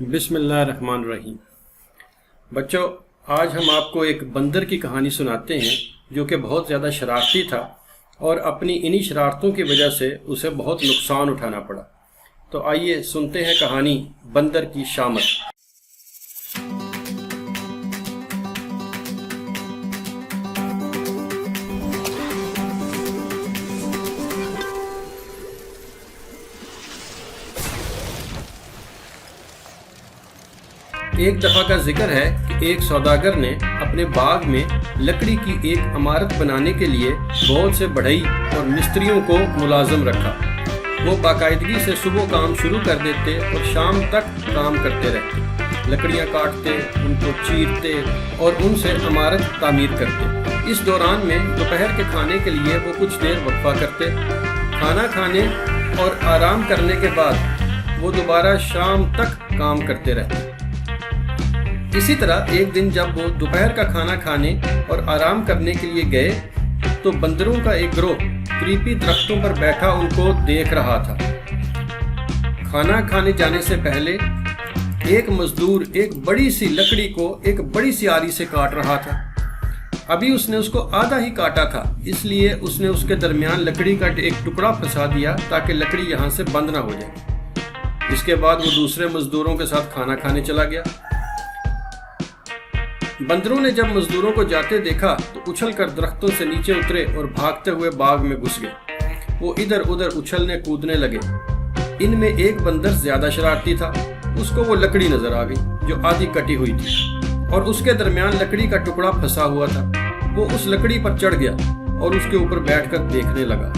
बिस्मिल्लाहिर्रहमानिर्रहीम। बच्चों, आज हम आपको एक बंदर की कहानी सुनाते हैं जो कि बहुत ज़्यादा शरारती था और अपनी इन्हीं शरारतों की वजह से उसे बहुत नुकसान उठाना पड़ा। तो आइए सुनते हैं कहानी बंदर की शामत। एक दफ़ा का जिक्र है कि एक सौदागर ने अपने बाग में लकड़ी की एक इमारत बनाने के लिए बहुत से बढ़ई और मिस्त्रियों को मुलाजिम रखा। वो बाकायदगी से सुबह काम शुरू कर देते और शाम तक काम करते रहते, लकड़ियाँ काटते, उनको चीरते और उनसे इमारत तामीर करते। इस दौरान में दोपहर के खाने के लिए वो कुछ देर वक्फा करते। खाना खाने और आराम करने के बाद वो दोबारा शाम तक काम करते रहते। इसी तरह एक दिन जब वो दोपहर का खाना खाने और आराम करने के लिए गए तो बंदरों का एक गिरोह क्रीपी दरख्तों पर बैठा उनको देख रहा था। खाना खाने जाने से पहले एक मजदूर एक बड़ी सी लकड़ी को एक बड़ी सी आरी से काट रहा था। अभी उसने उसको आधा ही काटा था, इसलिए उसने उसके दरमियान लकड़ी का एक टुकड़ा फंसा दिया ताकि लकड़ी यहाँ से बंद ना हो जाए। इसके बाद वो दूसरे मजदूरों के साथ खाना खाने चला गया। बंदरों ने जब मजदूरों को जाते देखा तो उछल कर दरख्तों से नीचे उतरे और भागते हुए बाग में घुस गए। वो इधर उधर उछलने कूदने लगे। इनमें एक बंदर ज्यादा शरारती था। उसको वो लकड़ी नजर आ गई जो आधी कटी हुई थी और उसके दरमियान लकड़ी का टुकड़ा फंसा हुआ था। वो उस लकड़ी पर चढ़ गया और उसके ऊपर बैठकर देखने लगा।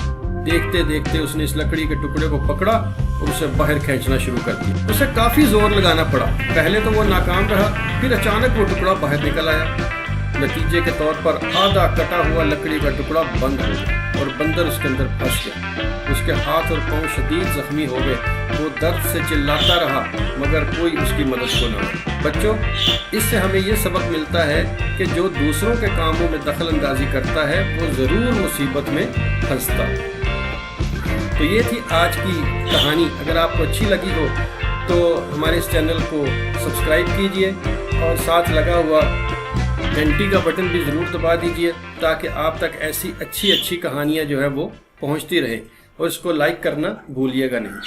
देखते देखते उसने इस लकड़ी के टुकड़े को पकड़ा और उसे बाहर खींचना शुरू कर दिया। उसे काफी जोर लगाना पड़ा। पहले तो वो नाकाम रहा, फिर अचानक वो टुकड़ा बाहर निकल आया। नतीजे के तौर पर आधा कटा हुआ लकड़ी का टुकड़ा बंद हो गया और बंदर उसके अंदर फंस गया। उसके हाथ और पांव शदीद जख्मी हो गए। वो दर्द से चिल्लाता रहा मगर कोई उसकी मदद को न आई। बच्चों, इससे हमें ये सबक मिलता है कि जो दूसरों के कामों में दखल अंदाजी करता है वो ज़रूर मुसीबत में फंसता है। तो ये थी आज की कहानी। अगर आपको अच्छी लगी हो तो हमारे इस चैनल को सब्सक्राइब कीजिए और साथ लगा हुआ घंटी का बटन भी ज़रूर दबा दीजिए ताकि आप तक ऐसी अच्छी कहानियाँ जो है वो पहुँचती रहे, और इसको लाइक करना भूलिएगा नहीं।